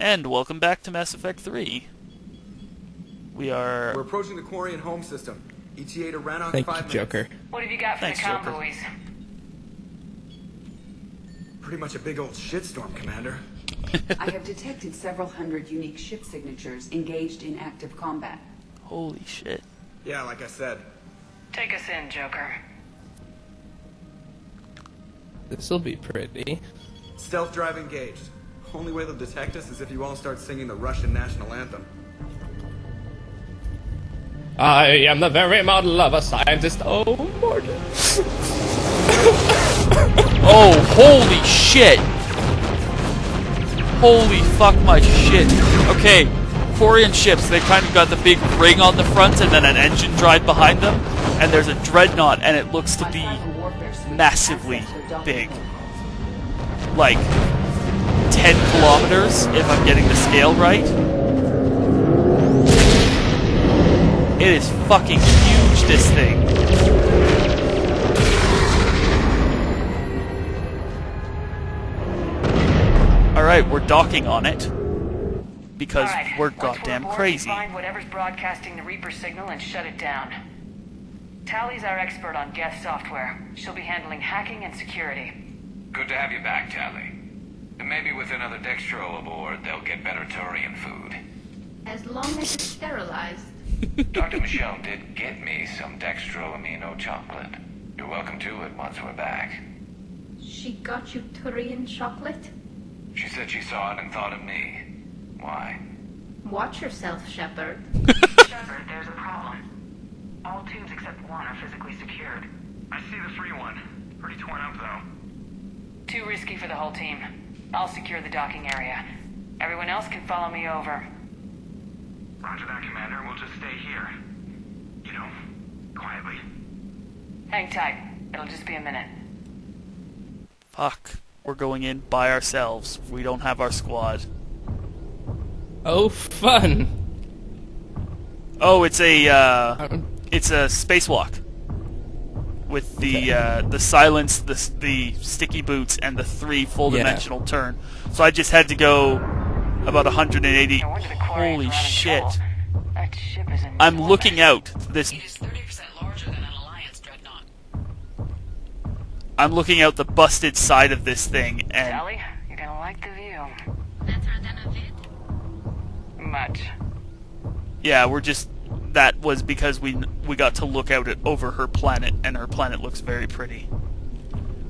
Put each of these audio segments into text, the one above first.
And welcome back to Mass Effect 3. We're approaching the Quarian home system. ETA to Rannoch. Thank 5 you, minutes. Joker. What have you got for Thanks, the Joker. cowboys? Pretty much a big old shitstorm, Commander. I have detected several hundred unique ship signatures engaged in active combat. Holy shit. Yeah, like I said. Take us in, Joker. This'll be pretty. Stealth drive engaged. Only way they'll detect us is if you all start singing the Russian national anthem. I am the very model of a scientist. Oh, Morgan. Oh, holy shit! Holy fuck my shit. Okay, Quarian ships, they've kind of got the big ring on the front and then an engine drive behind them, and there's a dreadnought, and it looks to be massively big. Like 10 kilometers, if I'm getting the scale right. It is fucking huge, this thing. Alright, we're docking on it. Because Alright, we're once goddamn aboard, crazy. Find whatever's broadcasting the Reaper signal and shut it down. Tally's our expert on Geth software. She'll be handling hacking and security. Good to have you back, Tally. And maybe with another Dextro aboard, they'll get better Turian food. As long as it's sterilized. Dr. Michelle did get me some Dextro Amino chocolate. You're welcome to it once we're back. She got you Turian chocolate? She said she saw it and thought of me. Why? Watch yourself, Shepard. Shepard, there's a problem. All tubes except one are physically secured. I see the free one. Pretty torn up, though. Too risky for the whole team. I'll secure the docking area. Everyone else can follow me over. Roger that, Commander. We'll just stay here. You know, quietly. Hang tight. It'll just be a minute. Fuck. We're going in by ourselves. We don't have our squad. Oh, fun. Oh, it's a spacewalk. With the silence, the sticky boots, and the 3 full-dimensional turn. So I just had to go about 180. No wonder the Quarians Holy are having shit. trouble. That ship is enormous. I'm looking out. It is 30% larger than an Alliance dreadnought. I'm looking out the busted side of this thing, and Tally, you're gonna like the view. Better than a vid? Much. yeah, that was because we got to look out over her planet, and her planet looks very pretty.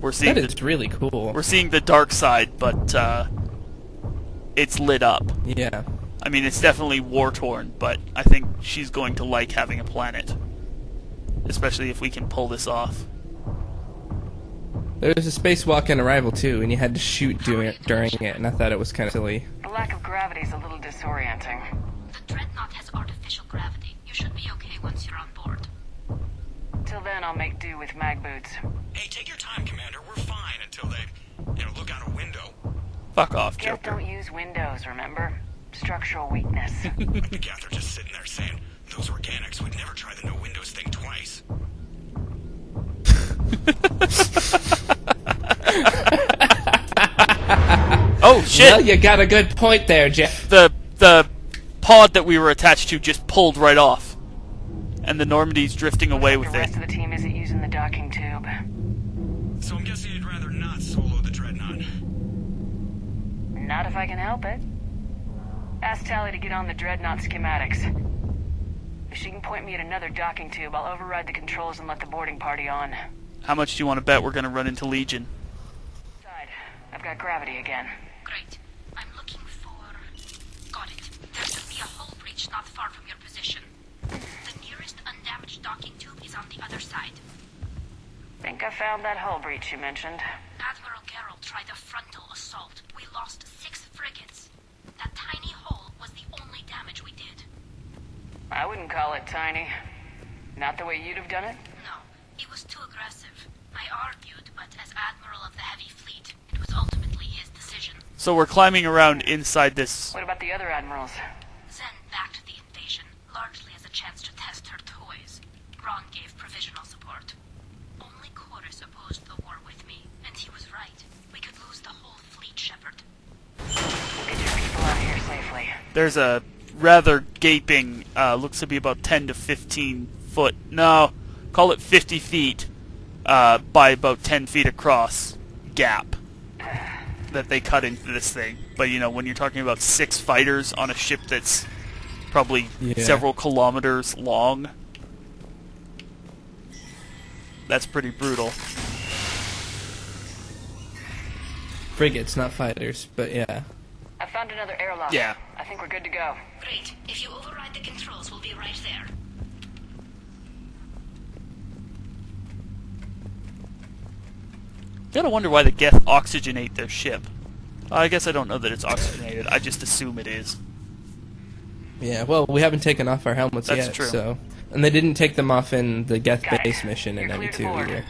We're seeing That is really cool. we're seeing the dark side, but it's lit up. Yeah. I mean, it's definitely war-torn, but I think she's going to like having a planet. Especially if we can pull this off. There was a spacewalk in Arrival, too, and you had to shoot during it, and I thought it was kind of silly. The lack of gravity is a little disorienting. The Dreadnought has artificial gravity. You should be okay once you're on board. Till then, I'll make do with mag boots. Hey, take your time, Commander. We're fine until they, look out a window. Fuck off, Geth Joker. don't use windows, remember? Structural weakness. The Geth are just sitting there saying, those organics would never try the no windows thing twice. Oh shit! Well, you got a good point there, Jeff. The pod that we were attached to just pulled right off, and the Normandy's drifting away with The it. rest of the team isn't using the docking tube. So I'm guessing you'd rather not solo the Dreadnought. Not if I can help it. Ask Tally to get on the Dreadnought schematics. If she can point me at another docking tube, I'll override the controls and let the boarding party on. How much do you want to bet we're going to run into Legion? Side. I've got gravity again. Great. I'm looking for... Got it. There should be a hull breach not far from your position. The nearest undamaged docking tube is on the other side. Think I found that hull breach you mentioned. Admiral Geralt tried a frontal assault. We lost 6 frigates. That tiny hole was the only damage we did. I wouldn't call it tiny. Not the way you'd have done it? No, it was too aggressive. I argued, but as Admiral of the Heavy Fleet, it was ultimately his decision. So we're climbing around inside this. What about the other admirals? Zen backed the invasion, largely as a chance to test her toys. Ron gave provisional support. Only Chorus opposed the war with me, and he was right. We could lose the whole fleet, Shepard. We'll get your people out of here There's a rather gaping, looks to be about 10 to 15 foot, no, call it 50 feet, by about 10 feet across gap that they cut into this thing. But, you know, when you're talking about 6 fighters on a ship that's probably several kilometers long, that's pretty brutal. Frigates, not fighters, but yeah. I found another airlock. Yeah. I think we're good to go. Great. If you override the controls, we'll be right there. Gotta wonder why the Geth oxygenate their ship. I guess I don't know that it's oxygenated. I just assume it is. Yeah, well, we haven't taken off our helmets That's yet, true. so... And they didn't take them off in the Geth Got it. base mission in You're cleared ME2 to board. either.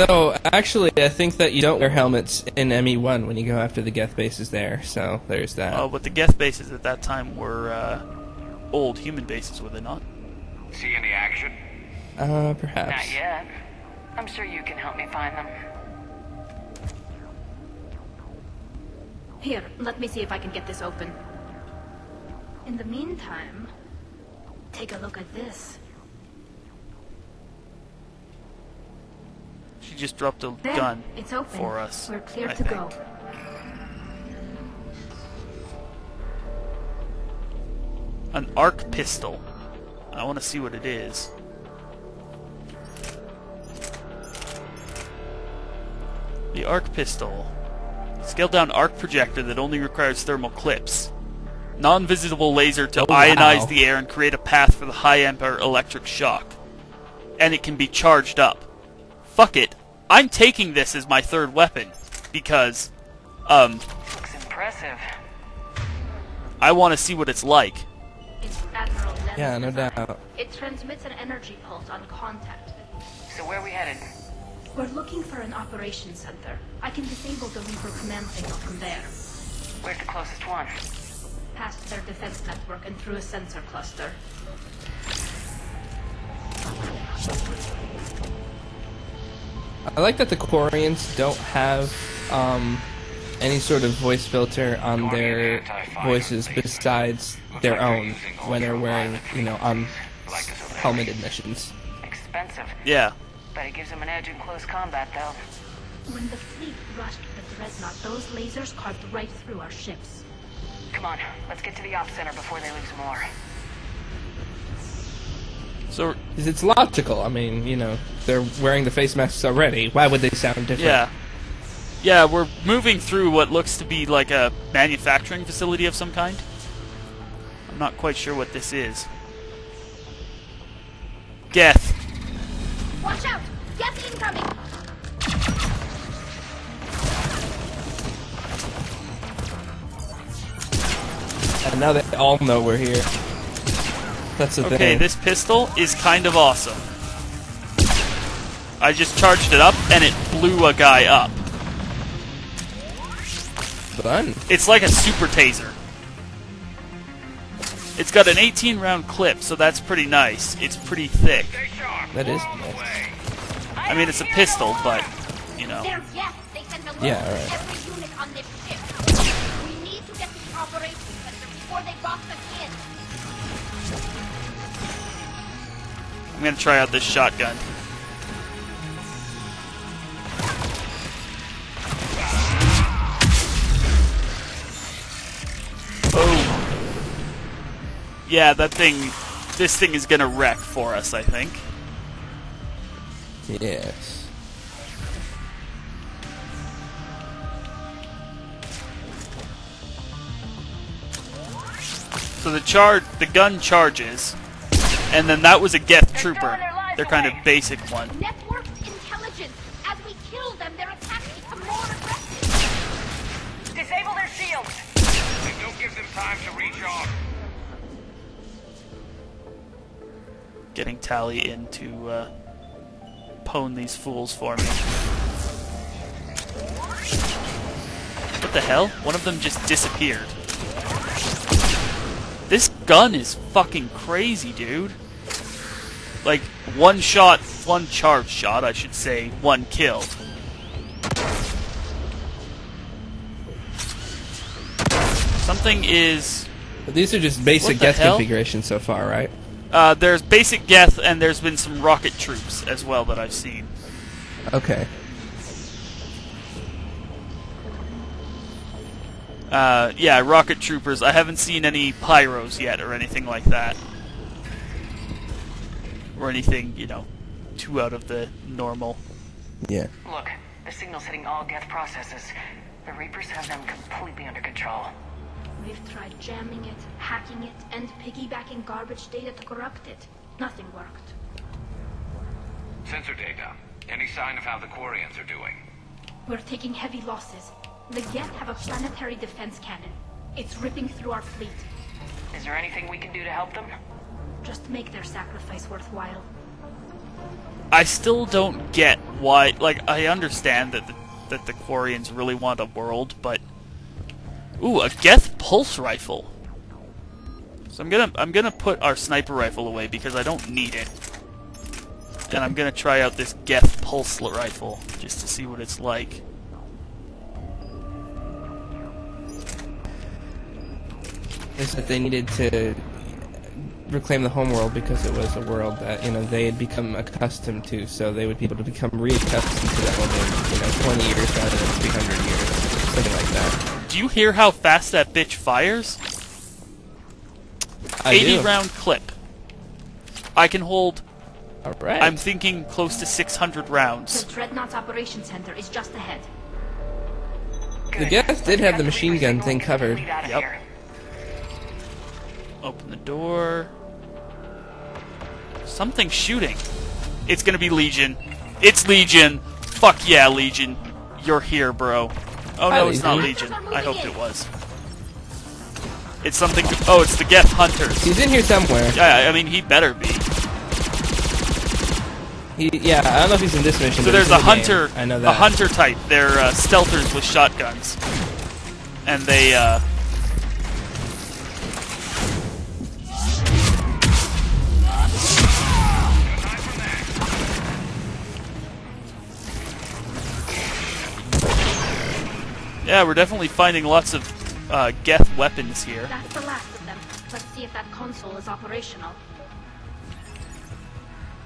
Though, actually, I think that you don't wear helmets in ME1 when you go after the Geth bases there, so there's that. But the Geth bases at that time were old human bases, were they not? See any action? Perhaps. Not yet. I'm sure you can help me find them. Here, let me see if I can get this open. In the meantime, take a look at this. She just dropped a There, gun it's open. for us. We're clear I to think. go. An arc pistol. I want to see what it is. The arc pistol. Scaled down arc projector that only requires thermal clips. Non-visible laser to ionize the air and create a path for the high ampere electric shock. And it can be charged up. Fuck it. I'm taking this as my third weapon. Because, Looks impressive. I want to see what it's like. It's Admiral Lens Yeah, no design. doubt. It transmits an energy pulse on contact. So where are we headed? We're looking for an operations center. I can disable the Reaper command signal from there. Where's the closest one? Past their defense network and through a sensor cluster. I like that the Quarians don't have any sort of voice filter on their voices besides their own when they're wearing, you know, on helmeted missions. Expensive. Yeah. But it gives them an edge in close combat, though. When the fleet rushed the Dreadnought, those lasers carved right through our ships. Come on, let's get to the op center before they lose more. So, It's logical. I mean, you know, they're wearing the face masks already. Why would they sound different? yeah. Yeah, we're moving through what looks to be like a manufacturing facility of some kind. I'm not quite sure what this is. Geth. Watch out! Get incoming! And now they all know we're here. That's the Okay, thing. this pistol is kind of awesome. I just charged it up and it blew a guy up. Fun. It's like a super taser. It's got an 18 round clip, so that's pretty nice. It's pretty thick. That is nice. I mean, it's a pistol, but, you know. They're yes! They sent alert Yeah, to alright. every unit on this ship. We need to get to the operations center before they box us in. I'm gonna try out this shotgun. Oh. Yeah, this thing is gonna wreck for us, I think. Yes. So the gun charges, and then that was a Geth trooper. Their kind of basic one. Networked intelligence. As we kill them, their attacks become more aggressive. Disable their shields! And don't give them time to recharge. Getting Tally in to pwn these fools for me. What the hell? One of them just disappeared. This gun is fucking crazy, dude. Like, one charge shot, I should say, one kill. Something is... But these are just basic What the Geth hell? configurations so far, right? There's basic Geth, and there's been some rocket troops as well that I've seen. Okay. Yeah, rocket troopers. I haven't seen any pyros yet or anything like that. Or anything, you know, too out of the normal. Yeah. Look, the signal's hitting all Geth processes. The Reapers have them completely under control. We've tried jamming it, hacking it, and piggybacking garbage data to corrupt it. Nothing worked. Sensor data. Any sign of how the Quarians are doing? We're taking heavy losses. The Geth have a planetary defense cannon. It's ripping through our fleet. Is there anything we can do to help them? Just make their sacrifice worthwhile. I still don't get why. Like, I understand that the Quarians really want a world, but ooh, a Geth pulse rifle. So I'm gonna put our sniper rifle away because I don't need it, and I'm gonna try out this Geth pulse rifle just to see what it's like. They said they needed to reclaim the homeworld because it was a world that, you know, they had become accustomed to, so they would be able to become reaccustomed to that one in, you know, 20 years rather than 300 years, something like that. Do you hear how fast that bitch fires? I 80 do. round clip. I can hold, All right. I'm thinking close to 600 rounds. The Dreadnought's operation center is just ahead. The Geth did have the machine gun thing covered. Yep. Open the door. Something's shooting. It's gonna be Legion. It's Legion. Fuck yeah, Legion. You're here, bro. Oh Hi, no, it's not Legion. Legion. I hoped it was. It's something. Oh, it's the Geth Hunters. He's in here somewhere. Yeah, I mean, he better be. Yeah, I don't know if he's in this mission. So but he's there's in a the game. hunter. I know that. A hunter type. They're stealthers with shotguns, and they. Yeah, we're definitely finding lots of Geth weapons here. That's the last of them. Let's see if that console is operational.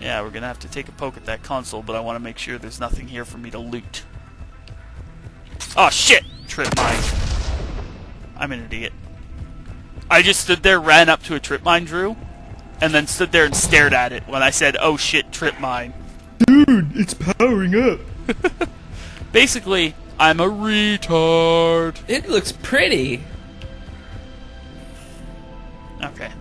Yeah, we're gonna have to take a poke at that console, but I want to make sure there's nothing here for me to loot. Oh shit! Trip mine. I'm an idiot. I just stood there, ran up to a trip mine, Drew, and then stood there and stared at it when I said, "Oh shit, trip mine." Dude, it's powering up. Basically, I'm a retard. It looks pretty. Okay.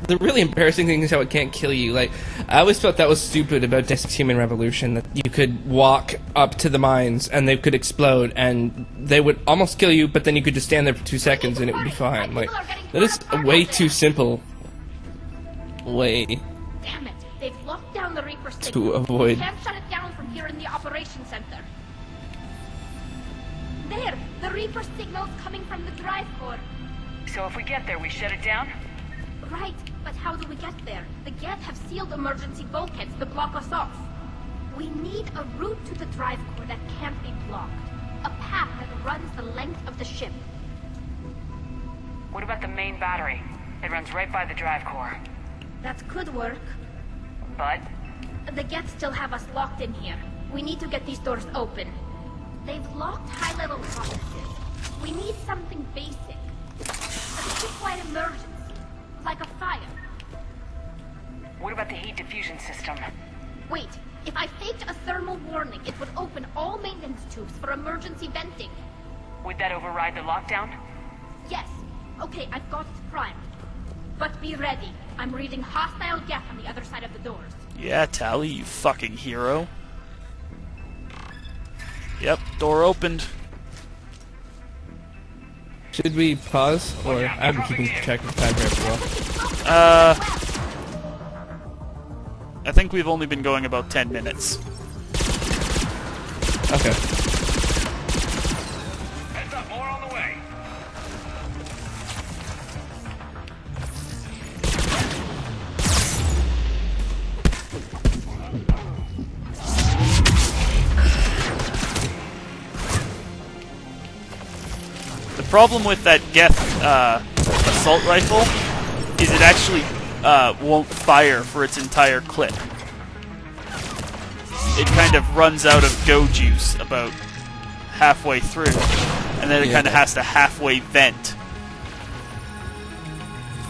The really embarrassing thing is how it can't kill you. Like, I always felt that was stupid about Deus Human Revolution, that you could walk up to the mines and they could explode and they would almost kill you, but then you could just stand there for 2 seconds and it would be fine. Like, that is a way too simple way Damn it! They've locked down the Reaper to signal. avoid. We can't shut it down from here in the operation center. There! The Reaper signal's coming from the drive core. So if we get there, we shut it down? Right, but how do we get there? The Geth have sealed emergency bulkheads to block us off. We need a route to the drive core that can't be blocked. A path that runs the length of the ship. What about the main battery? It runs right by the drive core. That could work. But The Geth still have us locked in here. We need to get these doors open. They've locked high-level processes. We need something basic. A ship-wide emergency. Like a fire. what about the heat diffusion system? Wait, if I faked a thermal warning, it would open all maintenance tubes for emergency venting. Would that override the lockdown? Yes. Okay, I've got it primed. But be ready. I'm reading hostile Geth on the other side of the doors. Yeah, Tally, you fucking hero. Yep, door opened. Should we pause? Or I've been keeping track of time here as well. I think we've only been going about 10 minutes. Okay. Heads up, more on the way. The problem with that Geth assault rifle is it actually won't fire for its entire clip. It kind of runs out of go juice about halfway through, and then it kind of has to halfway vent.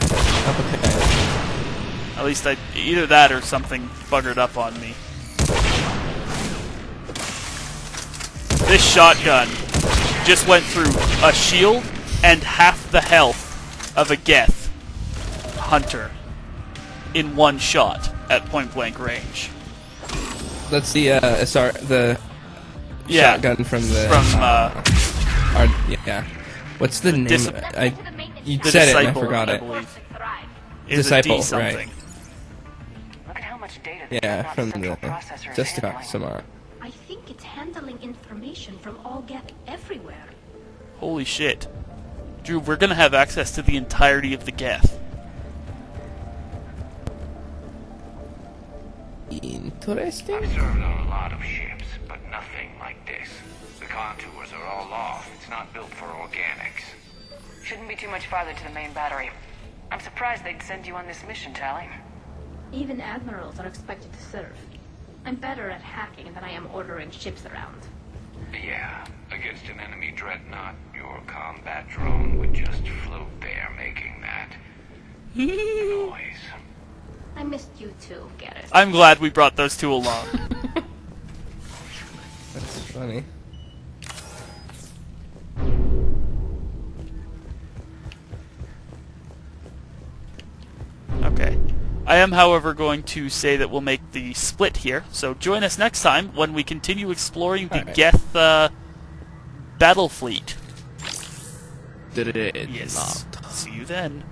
Okay. At least either that or something buggered up on me. This shotgun just went through a shield and half the health of a Geth hunter in one shot at point blank range. That's the shotgun from the yeah. What's the name? You The said it and I Disciple, forgot I it. believe. Disciple, Is a D something. right? Look at how much data the Yeah, Dreadnought's from central the processor is just handling. Samara. I think it's handling information from all Geth everywhere. Holy shit. Drew, we're gonna have access to the entirety of the Geth. Interesting. I've served on a lot of ships, but nothing like this. The contours are all off. It's not built for organics. Shouldn't be too much farther to the main battery. I'm surprised they'd send you on this mission, Tally. Even admirals are expected to serve. I'm better at hacking than I am ordering ships around. Yeah, against an enemy dreadnought, your combat drone would just float there making that noise. I missed you too, Garrett. I'm glad we brought those two along. That's funny. Okay. I am, however, going to say that we'll make the split here, so join us next time when we continue exploring the Alright. Geth battle fleet. Did it Yes. See you then.